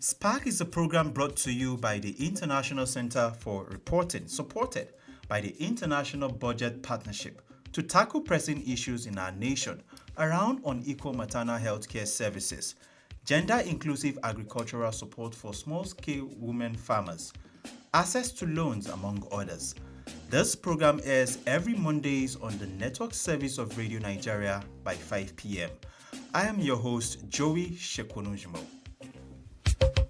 Spark is a program brought to you by the International Center for Reporting, supported by the International Budget Partnership to tackle pressing issues in our nation around unequal maternal health care services, gender-inclusive agricultural support for small-scale women farmers, access to loans, among others. This program airs every Mondays on the network service of Radio Nigeria by 5 p.m. I am your host, Joey Shekunujmo.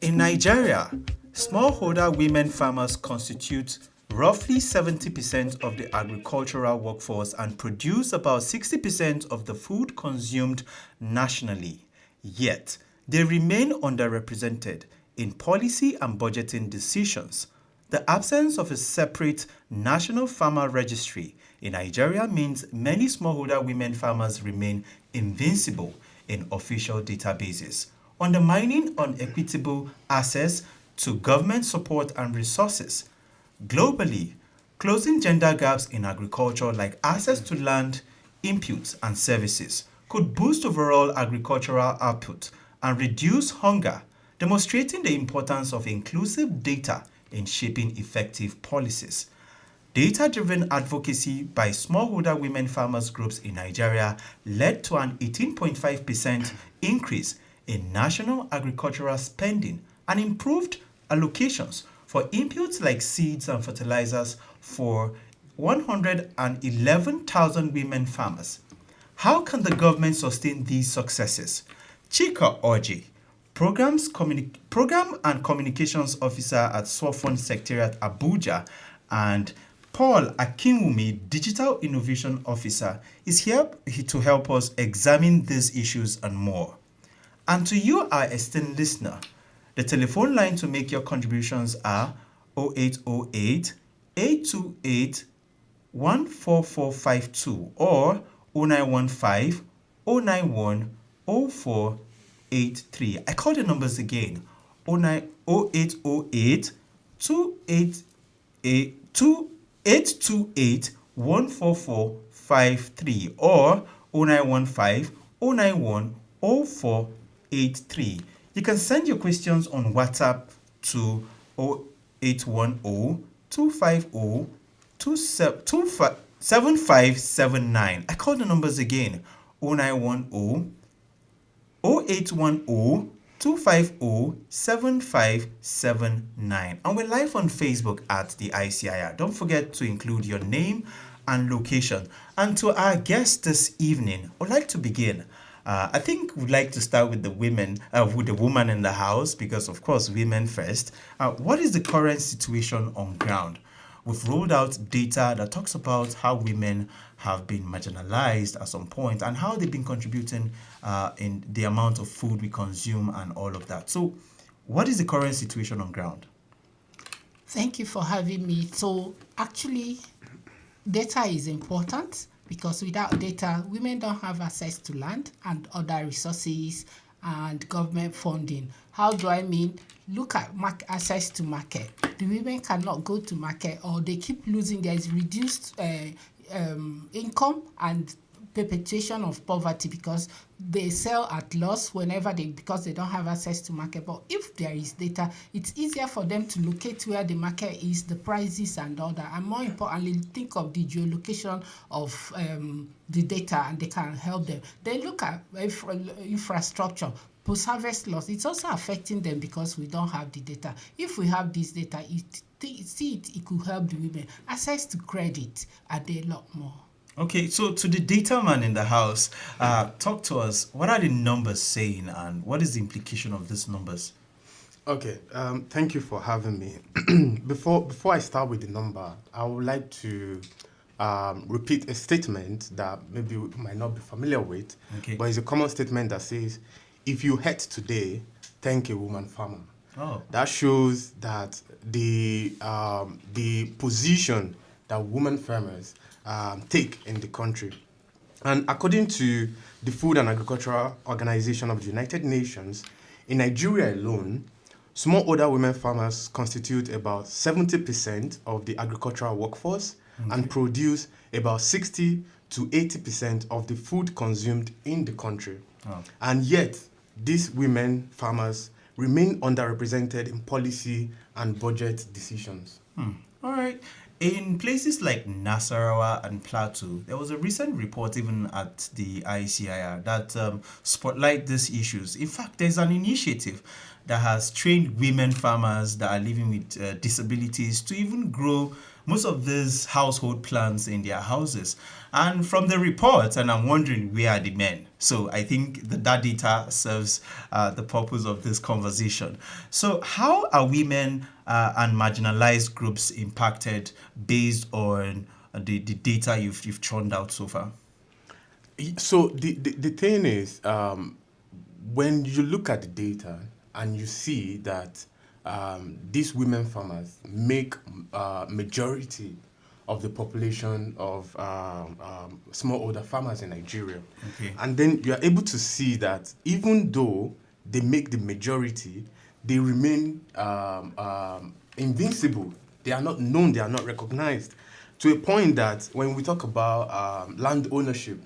In Nigeria, smallholder women farmers constitute roughly 70% of the agricultural workforce and produce about 60% of the food consumed nationally. Yet, they remain underrepresented in policy and budgeting decisions. The absence of a separate national farmer registry in Nigeria means many smallholder women farmers remain invincible in official databases, undermining equitable access to government support and resources. Globally, closing gender gaps in agriculture like access to land, inputs, and services could boost overall agricultural output and reduce hunger, demonstrating the importance of inclusive data in shaping effective policies. Data-driven advocacy by smallholder women farmers groups in Nigeria led to an 18.5% increase in national agricultural spending and improved allocations for inputs like seeds and fertilizers for 111,000 women farmers. How can the government sustain these successes? Chika Orji, Program and Communications Officer at SWOFON Secretariat Abuja, and Paul Akinwumi, Digital Innovation Officer, is here to help us examine these issues and more. And to you, our esteemed listener, the telephone line to make your contributions are 0808 828 14452 or 0915 091 0483. I call the numbers again: 0808 828 14453 or 0915 091 0483. You can send your questions on WhatsApp to 0810 250 7579. I call the numbers again: 0910 0810 250 7579. And we're live on Facebook at the ICIR. Don't forget to include your name and location. And to our guest this evening, I'd like to begin. I think we'd like to start with the women, with the woman in the house, because of course women first. What is the current situation on ground? We've rolled out data that talks about how women have been marginalized at some point and how they've been contributing in the amount of food we consume and all of that. So what is the current situation on ground? Thank you for having me. So actually, data is important, because without data, women don't have access to land and other resources and government funding. How do I mean? Look at access to market. The women cannot go to market, or they keep losing. There is reduced income and perpetuation of poverty because they sell at loss because they don't have access to market. But if there is data, it's easier for them to locate where the market is, the prices and all that. And more importantly, think of the geolocation of the data, and they can help them. They look at infrastructure, post-harvest loss. It's also affecting them because we don't have the data. If we have this data, it could help the women. Access to credit, and a lot more. Okay, so to the data man in the house, talk to us. What are the numbers saying, and what is the implication of these numbers? Okay, thank you for having me. Before I start with the number, I would like to repeat a statement that maybe you might not be familiar with, but it's a common statement that says, if you hate today, thank a woman farmer. Oh. That shows that the position that women farmers take in the country. And according to the Food and Agricultural Organization of the United Nations, in Nigeria alone, smallholder women farmers constitute about 70% of the agricultural workforce and produce about 60 to 80% of the food consumed in the country. Oh. And yet, these women farmers remain underrepresented in policy and budget decisions. All right. In places like Nasarawa and Plateau, there was a recent report even at the ICIR that spotlight these issues. In fact, there's an initiative that has trained women farmers that are living with disabilities to even grow most of these household plants in their houses. And from the report, and I'm wondering, where are the men? So I think that data serves the purpose of this conversation. So how are women and marginalized groups impacted based on the data you've churned out so far? So the thing is, when you look at the data and you see that these women farmers make majority of the population of smallholder farmers in Nigeria. Okay. And then you are able to see that even though they make the majority, they remain invincible. They are not known, they are not recognized. To a point that when we talk about land ownership,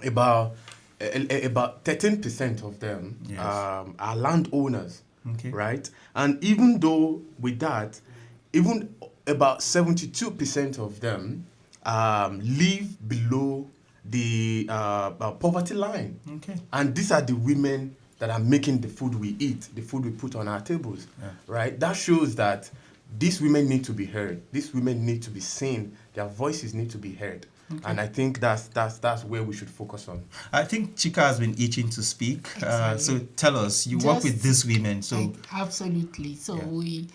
about 13% of them Yes. are landowners. Okay. Right? And even though with that, even about 72% of them live below the poverty line. Okay. And these are the women that are making the food we eat, the food we put on our tables. Yeah. Right? That shows that these women need to be heard. These women need to be seen. Their voices need to be heard. Okay. And I think that's where we should focus on. I think Chika has been itching to speak. Exactly. So tell us, you work with these women. So absolutely. So yeah. we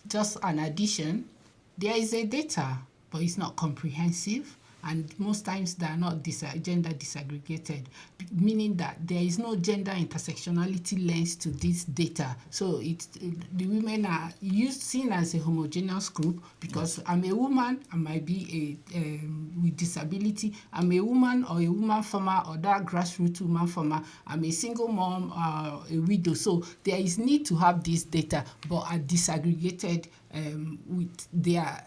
just an addition. There is a data, but it's not comprehensive, and most times they are not gender disaggregated, meaning that there is no gender intersectionality lens to this data. So the women are seen as a homogeneous group because I'm a woman, I might be with disability, I'm a woman or a woman farmer or that grassroots woman farmer, I'm a single mom or a widow. So there is need to have this data, but are disaggregated with their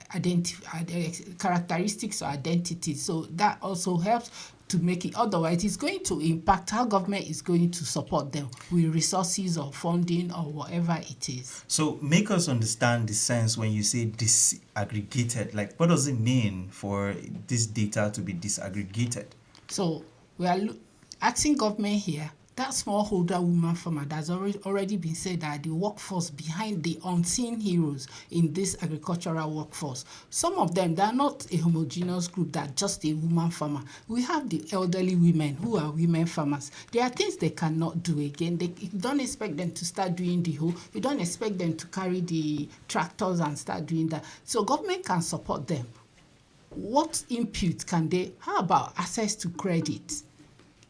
characteristics or identities. So that also helps to make it. Otherwise, it's going to impact how government is going to support them with resources or funding or whatever it is. So make us understand the sense when you say disaggregated. Like, what does it mean for this data to be disaggregated? So we are asking government here, that smallholder woman farmer that's already been said that the workforce behind the unseen heroes in this agricultural workforce. Some of them, they are not a homogeneous group that just a woman farmer. We have the elderly women who are women farmers. There are things they cannot do again. You don't expect them to start doing the hoe. You don't expect them to carry the tractors and start doing that. So government can support them. What input can they, how about access to credit?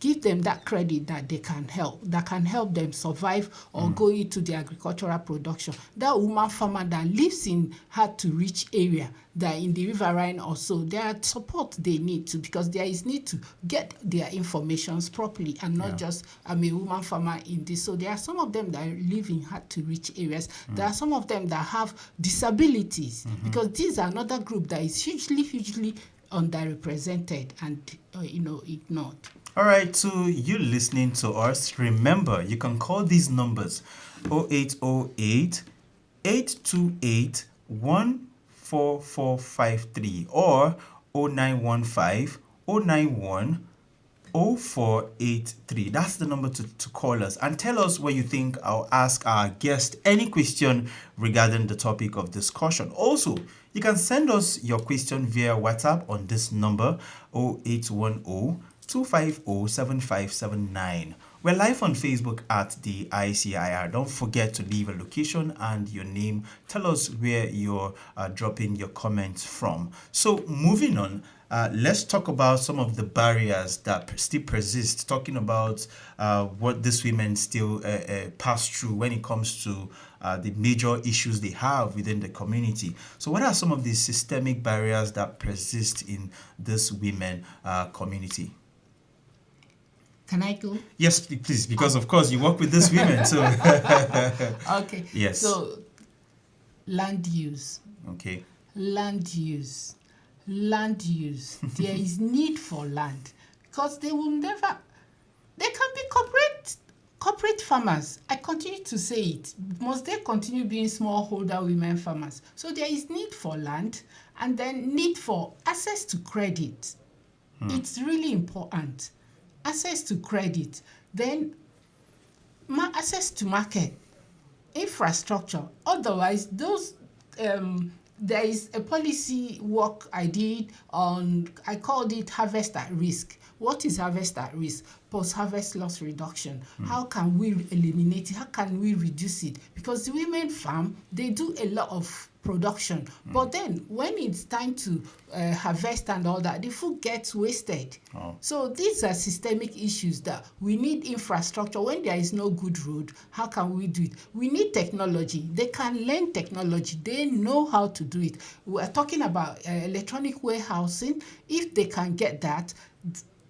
Give them that credit that they can help, that can help them survive or go into the agricultural production. That woman farmer that lives in hard-to-reach area, that in the riverine or so, there are support they need to, because there is need to get their informations properly and not just, I'm a woman farmer in this. So there are some of them that live in hard-to-reach areas. There are some of them that have disabilities, because these are another group that is hugely underrepresented and ignored. All right, so you listening to us, remember you can call these numbers 0808 828 14453 or 0915 091 0483. That's the number to call us and tell us what you think. I'll ask our guest any question regarding the topic of discussion. Also, you can send us your question via WhatsApp on this number 0810 250-7579. We're live on Facebook at the ICIR. Don't forget to leave a location and your name. Tell us where you're dropping your comments from. So moving on, let's talk about some of the barriers that still persist, talking about what these women still pass through when it comes to the major issues they have within the community. So what are some of the systemic barriers that persist in this women community? Can I go? Yes, please, because of course you work with these women. So okay. Yes. So land use. Okay. Land use. There is need for land because they can be corporate Corporate farmers, I continue to say it, must they continue being smallholder women farmers? So there is need for land and then need for access to credit. It's really important. Access to credit, then access to market, infrastructure. Otherwise, those there is a policy work I did on, I called it harvest at risk. What is harvest at risk? Post-harvest loss reduction. How can we eliminate it? How can we reduce it? Because the women farm, they do a lot of production. But then when it's time to harvest and all that, the food gets wasted. So these are systemic issues that we need infrastructure. When there is no good road, how can we do it? We need technology. They can learn technology. They know how to do it. We are talking about electronic warehousing. If they can get that,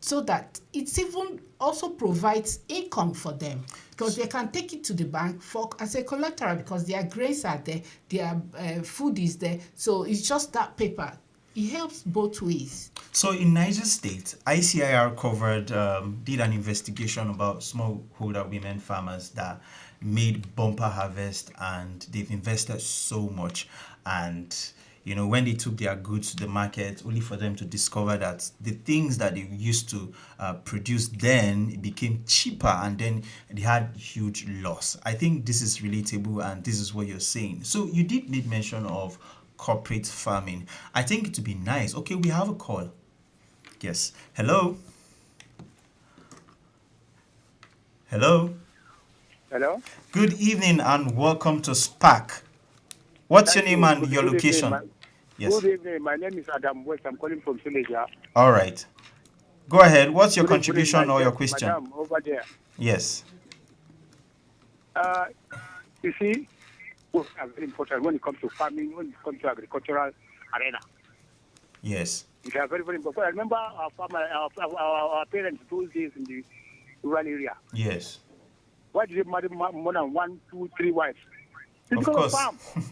so that it even also provides income for them, because they can take it to the bank for as a collateral, because their grains are there, their food is there. So it's just that paper. It helps both ways. So in Niger State, ICIR did an investigation about smallholder women farmers that made bumper harvest, and they've invested so much. And when they took their goods to the market, only for them to discover that the things that they used to produce then became cheaper, and then they had huge loss. I think this is relatable, and this is what you're saying. So you did need mention of corporate farming. I think it would be nice. Okay, we have a call. Yes. Hello? Hello? Hello? Good evening and welcome to Spark. What's your name and your location? Yes. Good evening. My name is Adam West. I'm calling from Senegal. All right. Go ahead. What's your contribution or your question? Madam, over there. Yes. You see, books are very important when it comes to farming, when it comes to agricultural arena. Yes. They are very, very important. I remember our parents those days in the rural area. Yes. Why did they marry more than 1, 2, 3 wives? It's Of because course. of farm.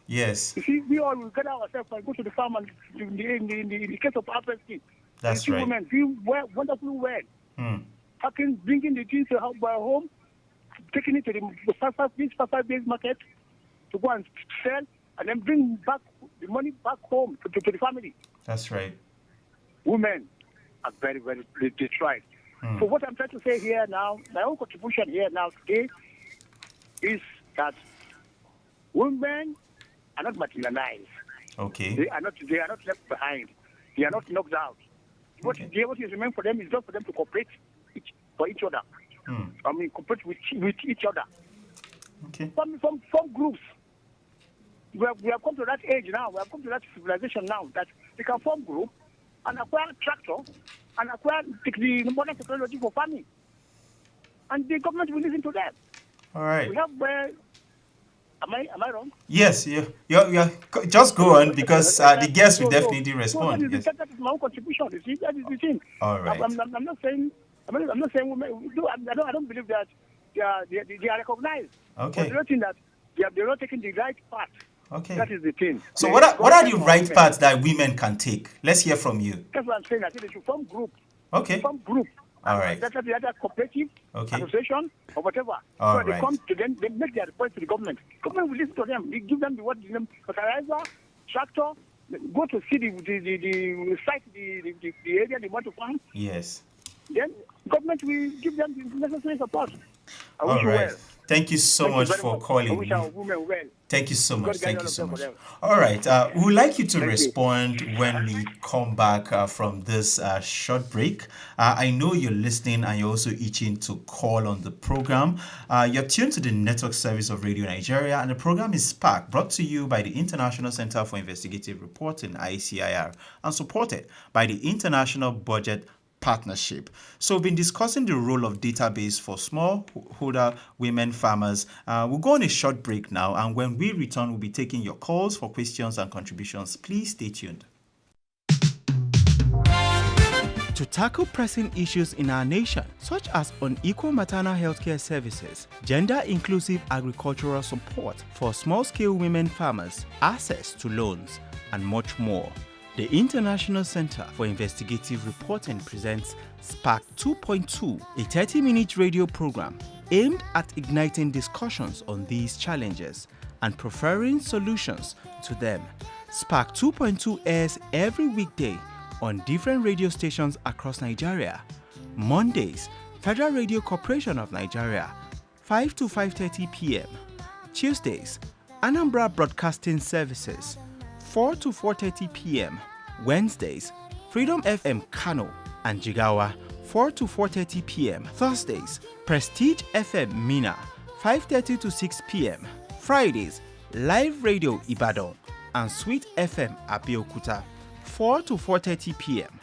Yes. You see, we all will gather ourselves and go to the farm, and in the case of harvesting, That's you see right. women do wonderfully well. Fucking bringing the things to home, taking it to the fast-paced market to go and sell, and then bring back the money back home to the family. That's right. Women are very, very destroyed. So what I'm trying to say here now, my own contribution here now today is that women are not marginalized. Okay. They are not left behind. They are not knocked out. What is remaining for them is just for them to cooperate for each other. I mean, cooperate with each other. Okay. From groups. We have come to that age now. We have come to that civilization now that they can form group and acquire tractor and acquire the modern technology for farming. And the government will listen to them. All right. We have am I wrong? Yes, you're just go on, because the guest will definitely respond. Yes. That is my own contribution. You see, that is the thing. All right. I'm not saying women. I don't believe that they are recognized. Okay. But the thing that they're not taking the right path. Okay. That is the thing. So what are the right paths that women can take? Let's hear from you. That's what I'm saying. I think they should form group. Okay. Form group. All right. That's the other cooperative, Okay. association, or whatever. All so they right. come to them, they make their request to the government. Government will listen to them. They give them fertilizer, tractor, go to see the site, the area they want to farm. Yes. Then government will give them the necessary support. I wish All you right. well. Thank you so Thank you much very for much. calling. I wish our women well. Thank you so much. God guide Thank all you of so them much. for them. All right. We would like you to Thank you. respond when we come back from this short break. I know you're listening and you're also itching to call on the program. You're tuned to the network service of Radio Nigeria, and the program is Spark, brought to you by the International Center for Investigative Reporting, ICIR, and supported by the International Budget Partnership. So we've been discussing the role of database for smallholder women farmers. We'll go on a short break now, and when we return, we'll be taking your calls for questions and contributions. Please stay tuned. To tackle pressing issues in our nation, such as unequal maternal health care services, gender-inclusive agricultural support for small-scale women farmers, access to loans, and much more, the International Center for Investigative Reporting presents Spark 2.2, a 30-minute radio program aimed at igniting discussions on these challenges and preferring solutions to them. Spark 2.2 airs every weekday on different radio stations across Nigeria. Mondays, Federal Radio Corporation of Nigeria, 5 to 5:30 p.m. Tuesdays, Anambra Broadcasting Services, 4 to 4:30 p.m. Wednesdays, Freedom FM Kano and Jigawa, 4 to 4:30 p.m. Thursdays, Prestige FM Mina, 5:30 to 6 p.m. Fridays, Live Radio Ibadan and Sweet FM Abeokuta, 4 to 4:30 p.m.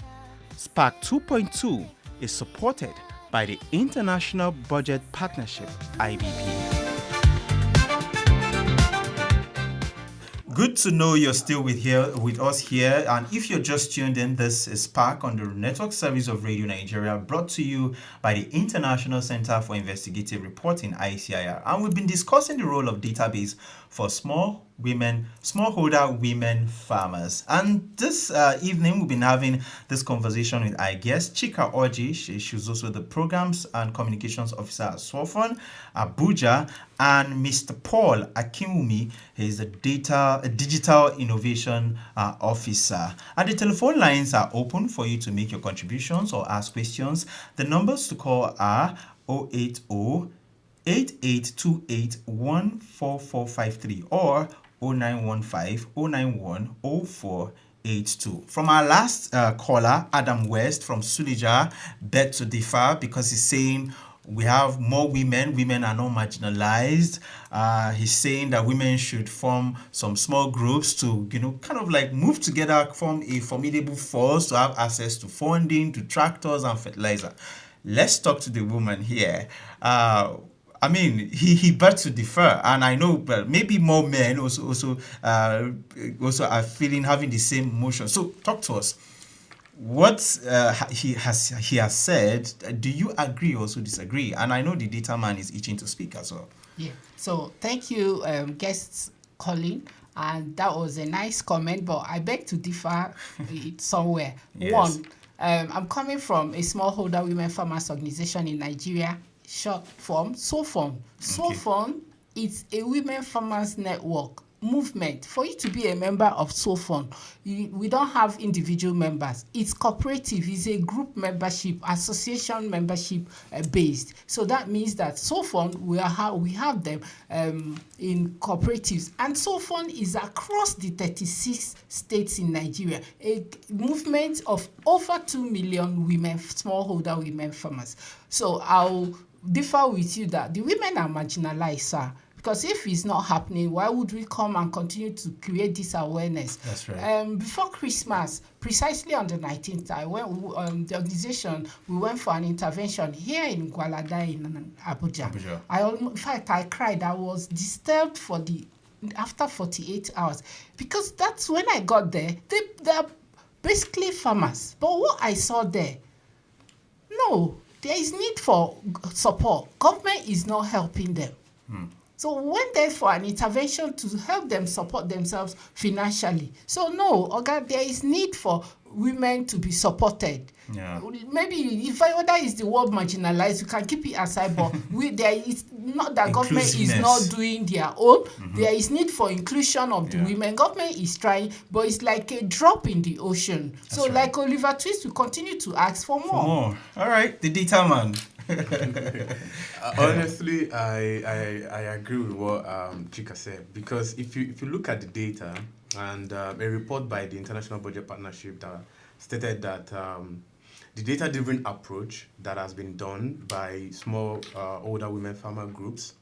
Spark 2.2 is supported by the International Budget Partnership, IBP. Good to know you're still with us here. And if you're just tuned in, this is Spark on the network service of Radio Nigeria, brought to you by the International Center for Investigative Reporting, ICIR. And we've been discussing the role of database for smallholder women farmers. And this evening, we've been having this conversation with our guest, Chika Orji. She's also the Programs and Communications Officer at SWOFON, Abuja, and Mr. Paul Akinwumi. He's a digital innovation officer. And the telephone lines are open for you to make your contributions or ask questions. The numbers to call are 080 8828-14453 or 0915-091-0482. From our last caller, Adam West from Suleja, beg to differ because he's saying we have more women. Women are not marginalized. He's saying that women should form some small groups to, kind of like move together, form a formidable force to have access to funding, to tractors and fertilizer. Let's talk to the woman here. He begged to differ, and I know, but maybe more men also are having the same emotion. So, talk to us. What he has said. Do you agree or also disagree? And I know the data man is itching to speak as well. Yeah. So, thank you, guests calling, and that was a nice comment. But I beg to differ somewhere. Yes. One, I'm coming from a smallholder women farmers organization in Nigeria. Short form, SWOFON. SWOFON is a women farmers network movement. For you to be a member of SWOFON, we don't have individual members. It's cooperative. It's a group membership, association membership based. So that means that SWOFON, we have them in cooperatives. And SWOFON is across the 36 states in Nigeria, a movement of over 2 million women, smallholder women farmers. So I'll differ with you that the women are marginalized, sir. Because if it's not happening, why would we come and continue to create this awareness? That's right. Before Christmas, precisely on the 19th, the organization, we went for an intervention here in Gwalada in Abuja. In fact, I cried. I was disturbed after 48 hours. Because that's when I got there. They're basically farmers. But what I saw there, no, there is need for support. Government is not helping them. So we went there for an intervention to help them support themselves financially. So no, there is need for women to be supported. Yeah. Maybe if whether it's the word marginalized, you can keep it aside, but there is not that government is not doing their own. There is need for inclusion of the women. Government is trying, but it's like a drop in the ocean. That's so right. Like Oliver Twist, we continue to ask for more. All right, the data man. Honestly, I agree with what Chika said, because if you look at the data and a report by the International Budget Partnership that stated that the data-driven approach that has been done by small older women farmer groups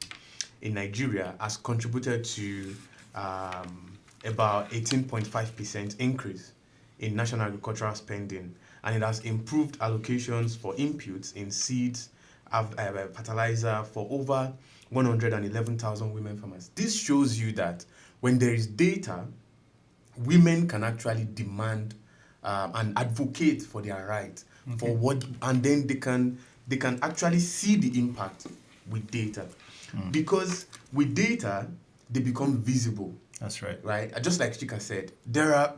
in Nigeria has contributed to about 18.5% increase in national agricultural spending, and it has improved allocations for inputs in seeds, fertilizer for over 111,000 women farmers. This shows you that when there is data, women can actually demand and advocate for their rights, for what, and then they can actually see the impact with data, because with data they become visible. That's right. Right. Just like Chika said, there are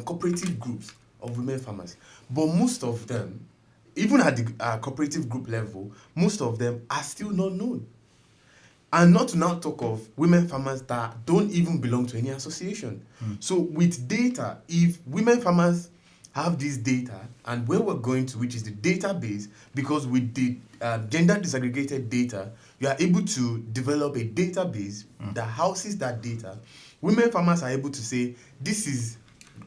cooperative groups of women farmers, but most of them, even at the cooperative group level, most of them are still not known. And not to now talk of women farmers that don't even belong to any association. So with data, if women farmers have this data, and where we're going to, which is the database, because with the gender disaggregated data, you are able to develop a database that houses that data. Women farmers are able to say, this is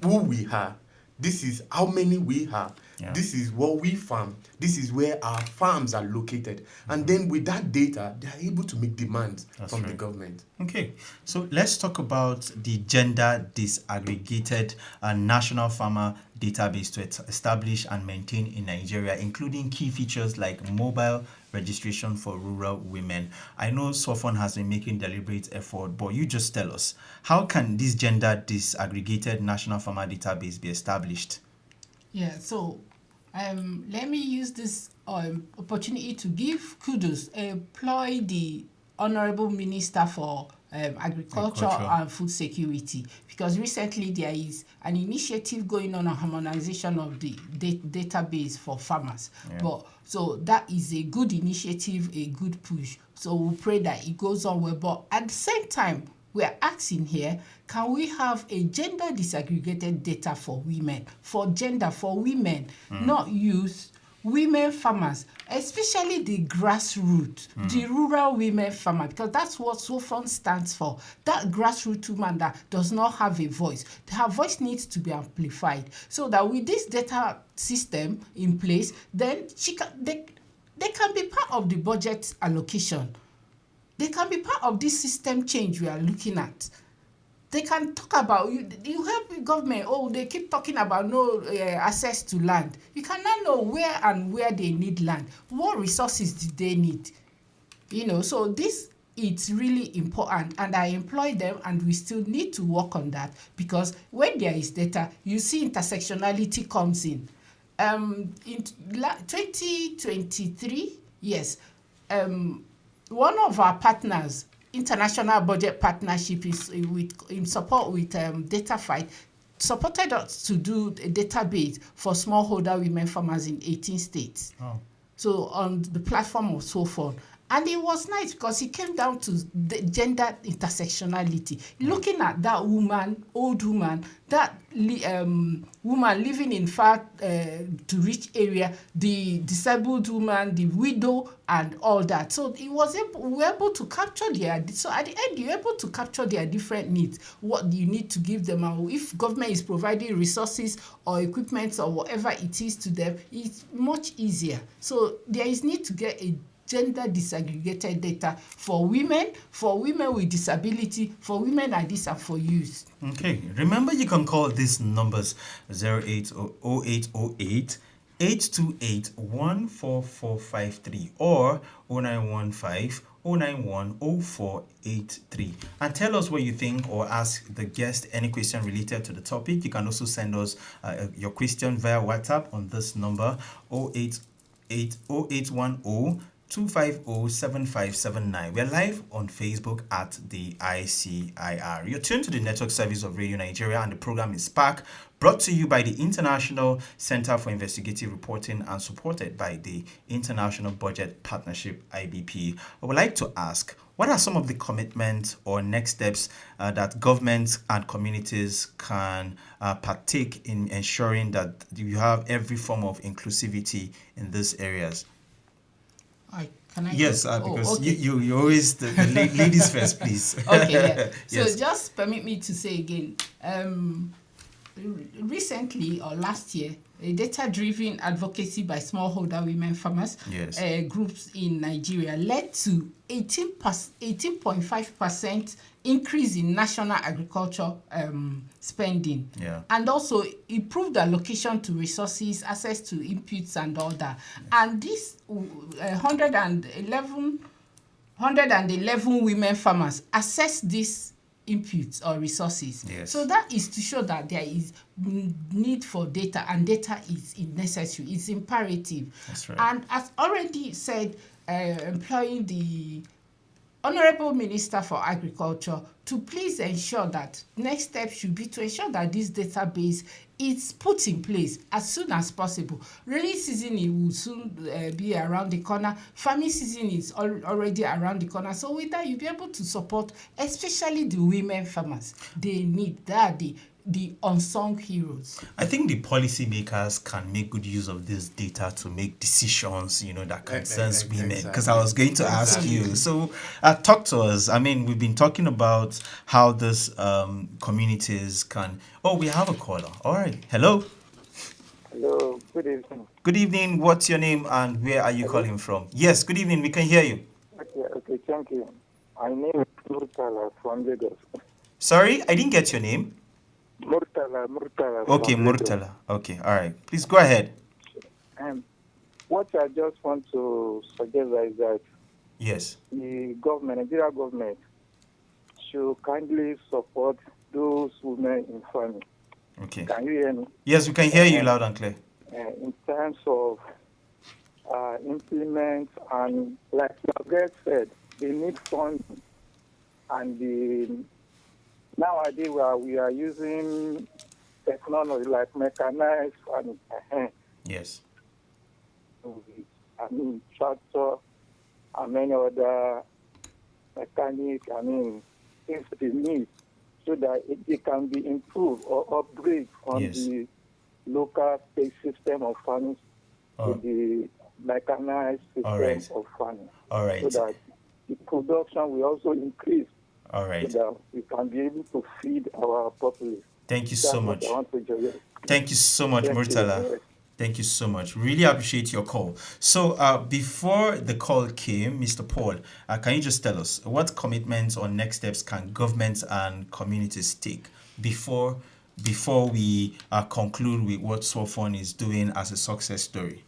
who we are, this is how many we are, this is what we farm, this is where our farms are located. And then with that data, they are able to make demands from the government. Okay, so let's talk about the gender disaggregated National Farmer Database to establish and maintain in Nigeria, including key features like mobile registration for rural women. I know SWOFON has been making deliberate effort, but you just tell us, how can this gender disaggregated National Farmer Database be established? Yeah, so let me use this opportunity to give kudos, employ the Honorable Minister for Agriculture and Food Security, because recently there is an initiative going on harmonization of the database for farmers. So that is a good initiative, a good push. So we pray that it goes on well. But at the same time, we are asking here, can we have a gender disaggregated data for women, for gender, for women, not youth, women farmers, especially the grassroots, the rural women farmer, because that's what SWOFON stands for. That grassroots woman that does not have a voice, her voice needs to be amplified, so that with this data system in place, then they can be part of the budget allocation. They can be part of this system change we are looking at. They can talk about, you help the government, they keep talking about no access to land. You cannot know where they need land. What resources did they need? So this, it's really important, and I employ them, and we still need to work on that, because when there is data, you see intersectionality comes in. In 2023, yes, one of our partners, International Budget Partnership, is in support with Dataphyte, supported us to do a database for smallholder women farmers in 18 states. So on the platform of SWOFON. And it was nice because it came down to the gender intersectionality. Looking at that woman, old woman, that woman living in far to rich area, the disabled woman, the widow, and all that. So we were able to capture so at the end, you're able to capture their different needs, what you need to give them. And if government is providing resources or equipment or whatever it is to them, it's much easier. So there is need to get a gender disaggregated data for women with disability, for women like this, and for youth. Okay, remember you can call these numbers 0808 828 14453 or 0915 091 0483, and tell us what you think, or ask the guest any question related to the topic. You can also send us your question via WhatsApp on this number 0810 250-7579. We're live on Facebook at the ICIR. You're tuned to the network service of Radio Nigeria, and the program is Spark, brought to you by the International Center for Investigative Reporting and supported by the International Budget Partnership, IBP. I would like to ask, what are some of the commitments or next steps that governments and communities can partake in ensuring that you have every form of inclusivity in these areas? Yes, because okay. you always the ladies first, please. Okay, yeah. So just permit me to say again, recently or last year, a data-driven advocacy by smallholder women farmers groups in Nigeria led to 18.5% increase in national agriculture spending. And also improved allocation to resources, access to inputs and all that. And this 111 women farmers access this inputs or resources. So that is to show that there is need for data, and data is necessary, it's imperative. That's right. And as already said, employing the Honorable Minister for Agriculture to please ensure that next step should be to ensure that this database is put in place as soon as possible. Rainy season it will soon be around the corner. Farming season is already around the corner. So with that, you'll be able to support, especially the women farmers. They need that, the unsung heroes. I think the policymakers can make good use of this data to make decisions, that concerns women. Because I was going to ask you. So, talk to us. I mean, we've been talking about how this communities can. Oh, we have a caller. All right. Hello. Hello. Good evening. Good evening. What's your name and where are you calling from? Yes. Good evening. We can hear you. Okay. Thank you. My name is Murtala from Lagos. Sorry, I didn't get your name. Murtala. Okay, Murtala. Okay, all right. Please go ahead. What I just want to suggest is that yes, the government, Nigeria government, should kindly support those women in farming. Okay. Can you hear me? Yes, we can hear you loud and clear. In terms of implement and, like your guest said, they need funding, and nowadays we are using technology like mechanized farming. Yes. I mean, tractor and many other mechanic, things they need so that it can be improved or upgrade on the local state system of farming to the mechanized system of farming. All right. So that the production will also increase. All right. So that we can be able to feed our population. Thank you so much. Thank you so much, Thank Murtala. you. Thank you so much. Really appreciate your call. So before the call came, Mr. Paul, can you just tell us what commitments or next steps can governments and communities take before we conclude with what SWOFON is doing as a success story?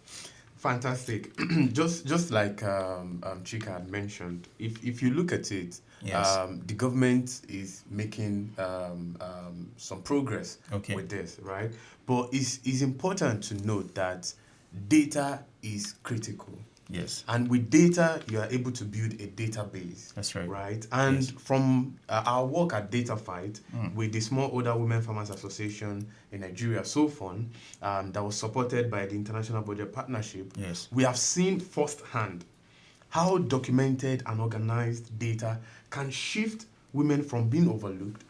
Fantastic. just like Chika had mentioned, if you look at it, the government is making some progress with this, right? But it's important to note that data is critical. Yes. And with data, you are able to build a database. That's right. Right? And from our work at Dataphyte with the Smallholder Women Farmers Association in Nigeria, SWOFON, that was supported by the International Budget Partnership, we have seen firsthand how documented and organized data can shift women from being overlooked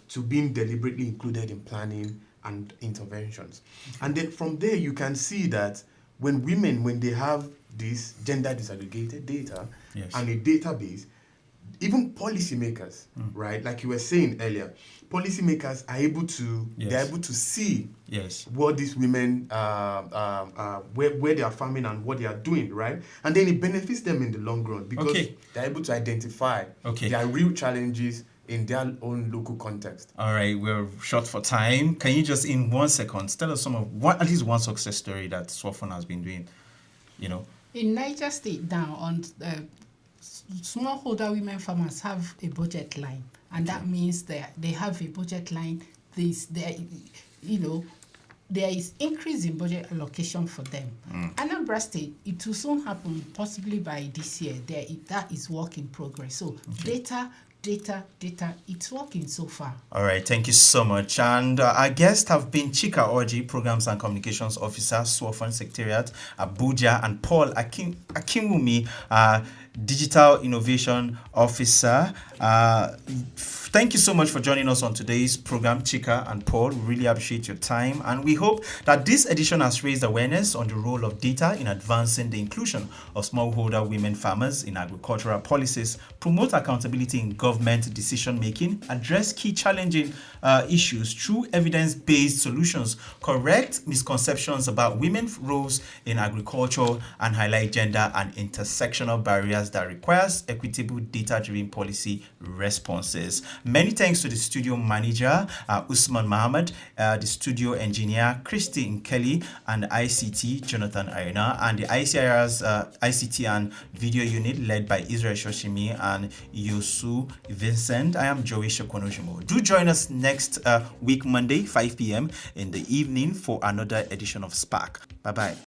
to being deliberately included in planning and interventions. And then from there, you can see that when they have this gender-disaggregated data and a database, even policymakers, right? Like you were saying earlier, policymakers are able to they're able to see what these women where they are farming and what they are doing, right? And then it benefits them in the long run because they're able to identify their real challenges in their own local context. All right, we're short for time. Can you just in 1 second tell us at least one success story that SWOFON has been doing? In Niger State now, on smallholder women farmers have a budget line, and that means that they have a budget line. There is increase in budget allocation for them. Anambra State, it will soon happen, possibly by this year. That is work in progress. So data, it's working so far. All right, thank you so much. And our guests have been Chika Orji, Programs and Communications Officer, SWOFON Secretariat, Abuja, and Paul Akinwumi, Digital Innovation Officer. Thank you so much for joining us on today's program, Chika and Paul. We really appreciate your time, and we hope that this edition has raised awareness on the role of data in advancing the inclusion of smallholder women farmers in agricultural policies, promote accountability in government decision-making, address key challenging issues through evidence-based solutions, correct misconceptions about women's roles in agriculture, and highlight gender and intersectional barriers that requires equitable data-driven policy responses. Many thanks to the studio manager, Usman Mohammed, the studio engineer, Christy Nkeli, and the ICT, Jonathan Ayana, and the ICIR's ICT and video unit led by Israel Shoshimi and Yosu Vincent. I am Joey Shokonoshimo. Do join us next week, Monday, 5 p.m. in the evening for another edition of Spark. Bye-bye.